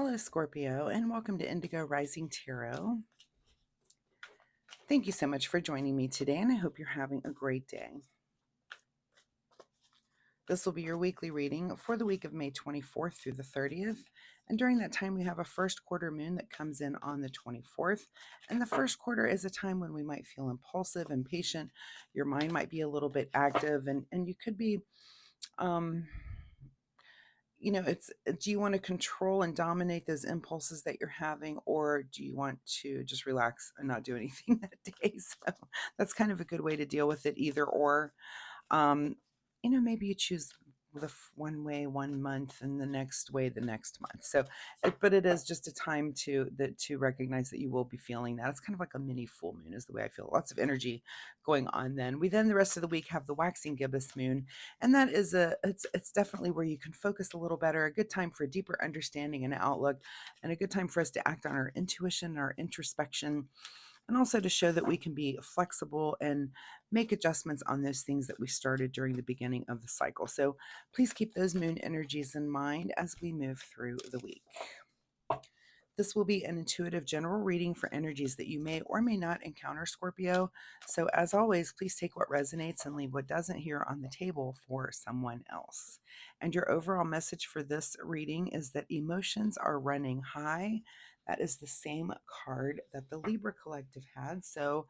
Hello, Scorpio, and welcome to Indigo Rising Tarot. Thank you so much for joining me today, and I hope you're having a great day. This will be your weekly reading for the week of May 24th through the 30th. And during that time, we have a first quarter moon that comes in on the 24th. And the first quarter is a time when we might feel impulsive, impatient. Your mind might be a little bit active, and you could be it's do you want to control and dominate those impulses that you're having, or do you want to just relax and not do anything that day? So that's kind of a good way to deal with it, either or. um Maybe you choose one way one month and the next way the next month. But it is just a time to recognize that you will be feeling that. It's kind of like a mini full moon is the way I feel. Lots of energy going on. Then the rest of the week have the waxing gibbous moon, and that is it's definitely where you can focus a little better. A good time for a deeper understanding and outlook, and a good time for us to act on our intuition, our introspection, and also to show that we can be flexible and make adjustments on those things that we started during the beginning of the cycle. So please keep those moon energies in mind as we move through the week. This will be an intuitive general reading for energies that you may or may not encounter, Scorpio. So as always, please take what resonates and leave what doesn't here on the table for someone else. And your overall message for this reading is that emotions are running high. That is the same card that the Libra Collective had. So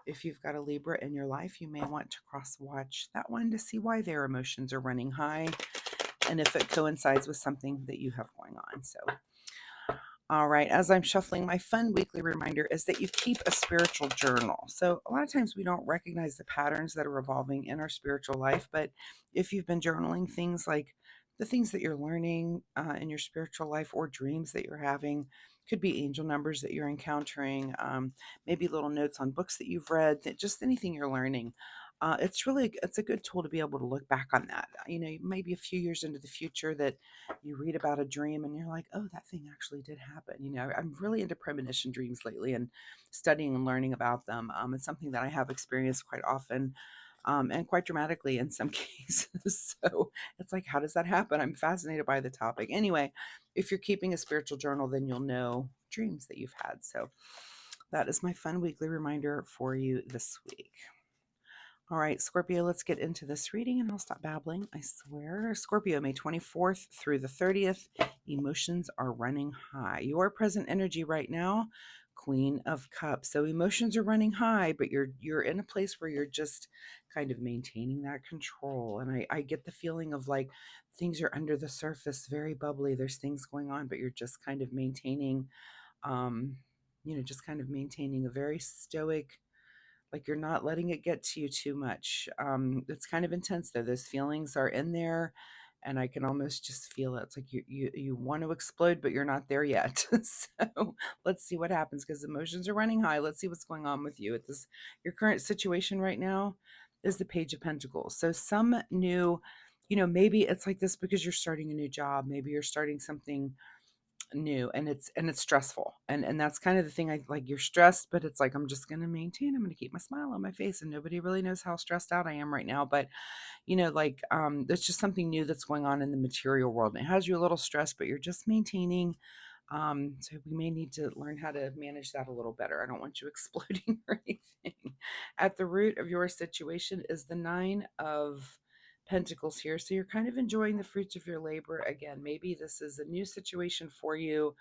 if you've got a Libra in your life, you may want to cross-watch that one to see why their emotions are running high and if it coincides with something that you have going on. So all right, as I'm shuffling, my fun weekly reminder is that you keep a spiritual journal. So a lot of times we don't recognize the patterns that are evolving in our spiritual life, but if you've been journaling things like the things that you're learning in your spiritual life, or dreams that you're having, could be angel numbers that you're encountering, maybe little notes on books that you've read, that just anything you're learning. It's a good tool to be able to look back on that. Maybe a few years into the future that you read about a dream and you're like, oh, that thing actually did happen. I'm really into premonition dreams lately and studying and learning about them. It's something that I have experienced quite often, and quite dramatically in some cases. So it's like, how does that happen? I'm fascinated by the topic. Anyway, if you're keeping a spiritual journal, then you'll know dreams that you've had. So that is my fun weekly reminder for you this week. All right, Scorpio, let's get into this reading and I'll stop babbling, I swear. Scorpio, May 24th through the 30th, emotions are running high. Your present energy right now, Queen of Cups. So emotions are running high, but you're in a place where you're just kind of maintaining that control. And I get the feeling of like things are under the surface, very bubbly. There's things going on, but you're just kind of maintaining, just kind of maintaining a very stoic, like you're not letting it get to you too much. It's kind of intense though. Those feelings are in there and I can almost just feel it. It's like you want to explode, but you're not there yet. So let's see what happens, because emotions are running high. Let's see what's going on with you at this. Your current situation right now is the Page of Pentacles. So some new, maybe it's like this because you're starting a new job. Maybe you're starting something new, and it's stressful, and that's kind of the thing. I like, you're stressed, but it's like, I'm just going to maintain, I'm going to keep my smile on my face, and nobody really knows how stressed out I am right now. But there's just something new that's going on in the material world, and it has you a little stressed, but you're just maintaining. So we may need to learn how to manage that a little better. I don't want you exploding or anything. At the root of your situation is the Nine of Pentacles here. So you're kind of enjoying the fruits of your labor. Again, maybe this is a new situation for you.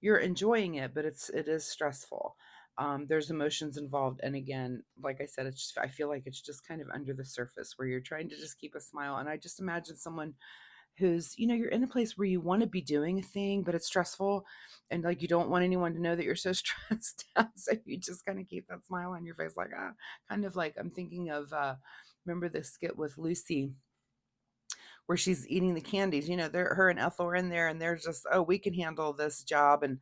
You're enjoying it, but it is stressful. There's emotions involved. And again, like I said, I feel like it's just kind of under the surface where you're trying to just keep a smile. And I just imagine someone who's, you're in a place where you want to be doing a thing, but it's stressful, and like you don't want anyone to know that you're so stressed out. So you just kind of keep that smile on your face, like, kind of like, I'm thinking of, remember the skit with Lucy where she's eating the candies. Her and Ethel are in there, and they're just, oh, we can handle this job. And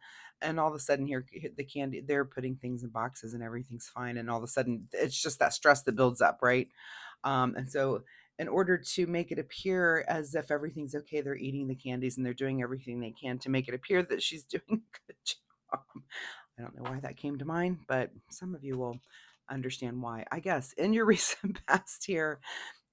all of a sudden, here, the candy, they're putting things in boxes and everything's fine. And all of a sudden, it's just that stress that builds up, right? And so in order to make it appear as if everything's okay, they're eating the candies and they're doing everything they can to make it appear that she's doing a good job. I don't know why that came to mind, but some of you will understand why, I guess. In your recent past here,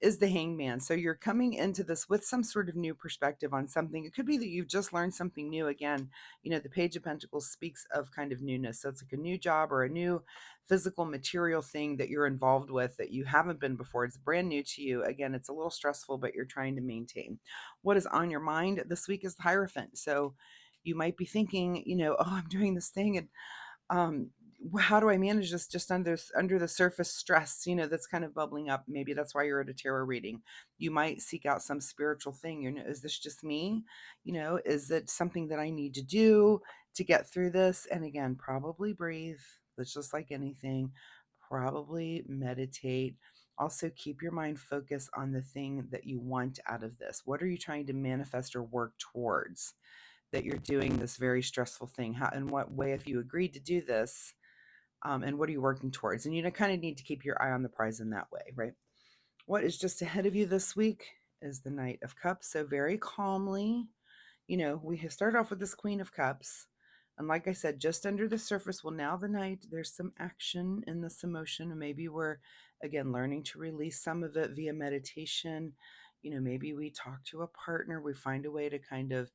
is the Hangman. So you're coming into this with some sort of new perspective on something. It could be that you've just learned something new. Again, the Page of Pentacles speaks of kind of newness. So it's like a new job or a new physical material thing that you're involved with that you haven't been before. It's brand new to you. Again, it's a little stressful, but you're trying to maintain. What is on your mind this week is the Hierophant. So you might be thinking, oh, I'm doing this thing, and um how do I manage this just under the surface stress, that's kind of bubbling up. Maybe that's why you're at a tarot reading. You might seek out some spiritual thing. Is this just me? Is it something that I need to do to get through this? And again, probably breathe. That's just like anything. Probably meditate. Also, keep your mind focused on the thing that you want out of this. What are you trying to manifest or work towards? That you're doing this very stressful thing? How, in what way, if you agreed to do this, and what are you working towards? And you kind of need to keep your eye on the prize in that way, right? What is just ahead of you this week is the Knight of Cups. So very calmly, we have started off with this Queen of Cups. And like I said, just under the surface, well, now the Knight, there's some action in this emotion. And maybe we're, again, learning to release some of it via meditation. Maybe we talk to a partner. We find a way to kind of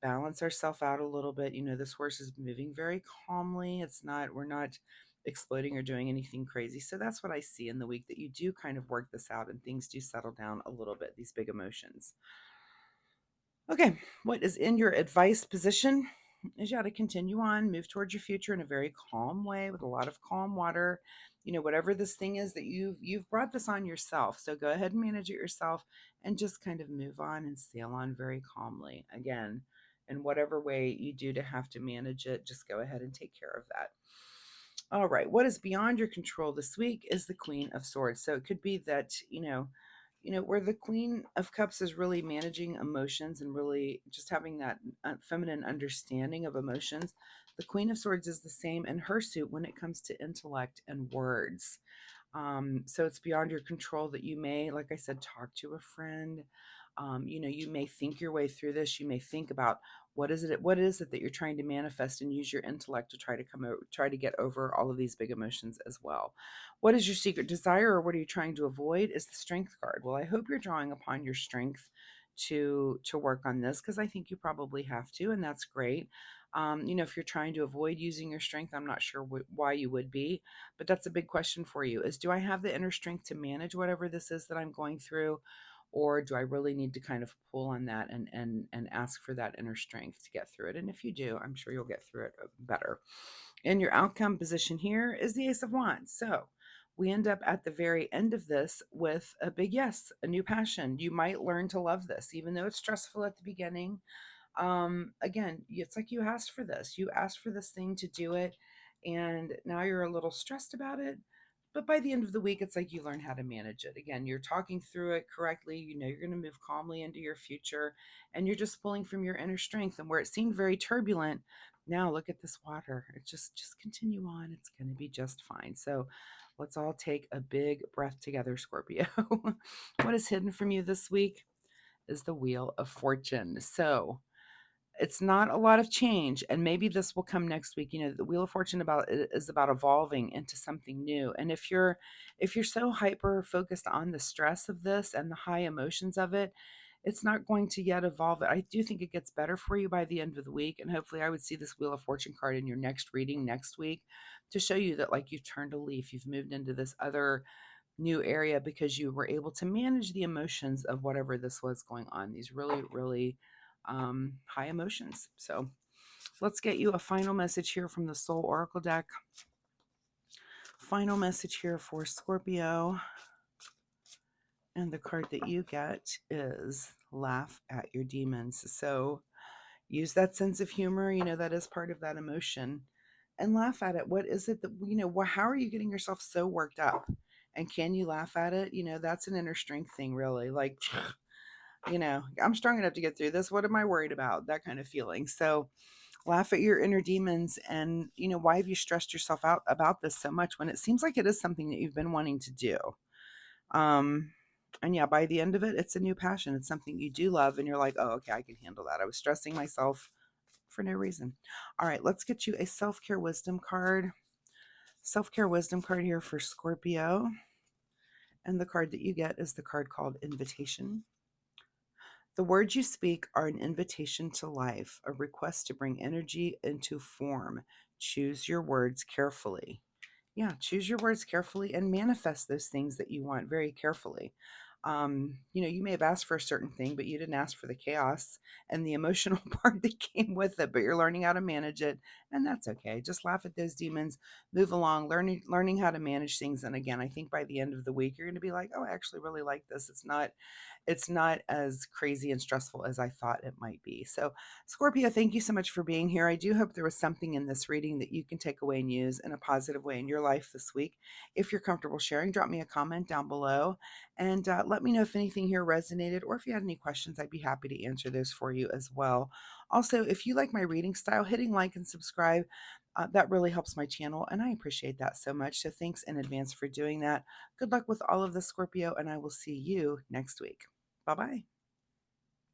balance ourselves out a little bit. This horse is moving very calmly. We're not exploding or doing anything crazy. So that's what I see in the week, that you do kind of work this out and things do settle down a little bit, these big emotions. Okay, what is in your advice position is you got to continue on, move towards your future in a very calm way with a lot of calm water. Whatever this thing is that you've brought this on yourself. So go ahead and manage it yourself and just kind of move on and sail on very calmly. Again, in whatever way you do to have to manage it, just go ahead and take care of that. All right, what is beyond your control this week is the Queen of Swords. So it could be that, where the Queen of Cups is really managing emotions and really just having that feminine understanding of emotions. The Queen of Swords is the same in her suit when it comes to intellect and words. So it's beyond your control that you may, like I said, talk to a friend. You may think your way through this. You may think about what is it that you're trying to manifest, and use your intellect to try to get over all of these big emotions as well. What is your secret desire, or what are you trying to avoid? Is the Strength card. Well, I hope you're drawing upon your strength to work on this, because I think you probably have to, and that's great. If you're trying to avoid using your strength, I'm not sure why you would be, but that's a big question for you, is do I have the inner strength to manage whatever this is that I'm going through? Or do I really need to kind of pull on that and ask for that inner strength to get through it? And if you do, I'm sure you'll get through it better. And your outcome position here is the Ace of Wands. So we end up at the very end of this with a big yes, a new passion. You might learn to love this, even though it's stressful at the beginning. Again, it's like you asked for this. You asked for this thing to do it, and now you're a little stressed about it. But by the end of the week, it's like you learn how to manage it. Again, you're talking through it correctly. You're going to move calmly into your future, and you're just pulling from your inner strength. And where it seemed very turbulent, now look at this water. It just continue on. It's going to be just fine. So let's all take a big breath together, Scorpio. What is hidden from you this week is the Wheel of Fortune. So it's not a lot of change, and maybe this will come next week. The Wheel of Fortune is about evolving into something new. And if you're so hyper focused on the stress of this and the high emotions of it, it's not going to yet evolve. I do think it gets better for you by the end of the week, and hopefully I would see this Wheel of Fortune card in your next reading next week to show you that, like, you've turned a leaf, you've moved into this other new area because you were able to manage the emotions of whatever this was going on, these really, really high emotions. So let's get you a final message here from the Soul Oracle deck. Final message here for Scorpio. And the card that you get is Laugh at Your Demons. So use that sense of humor, that is part of that emotion, and laugh at it. What is it that, how are you getting yourself so worked up? And can you laugh at it? That's an inner strength thing, really. Like, I'm strong enough to get through this. What am I worried about? That kind of feeling. So laugh at your inner demons. And, why have you stressed yourself out about this so much when it seems like it is something that you've been wanting to do? And yeah, by the end of it, it's a new passion. It's something you do love. And you're like, oh, okay, I can handle that. I was stressing myself for no reason. All right, let's get you a self-care wisdom card. Self-care wisdom card here for Scorpio. And the card that you get is the card called Invitation. The words you speak are an invitation to life, a request to bring energy into form. Choose your words carefully. Yeah, choose your words carefully and manifest those things that you want very carefully. You may have asked for a certain thing, but you didn't ask for the chaos and the emotional part that came with it, but you're learning how to manage it, and that's okay. Just laugh at those demons, move along, learning how to manage things. And again, I think by the end of the week, you're going to be like, oh, I actually really like this. It's not as crazy and stressful as I thought it might be. So, Scorpio, thank you so much for being here. I do hope there was something in this reading that you can take away and use in a positive way in your life this week. If you're comfortable sharing, drop me a comment down below and let me know if anything here resonated or if you had any questions. I'd be happy to answer those for you as well. Also, if you like my reading style, hitting like and subscribe. That really helps my channel, and I appreciate that so much. So, thanks in advance for doing that. Good luck with all of this, Scorpio, and I will see you next week. Bye bye.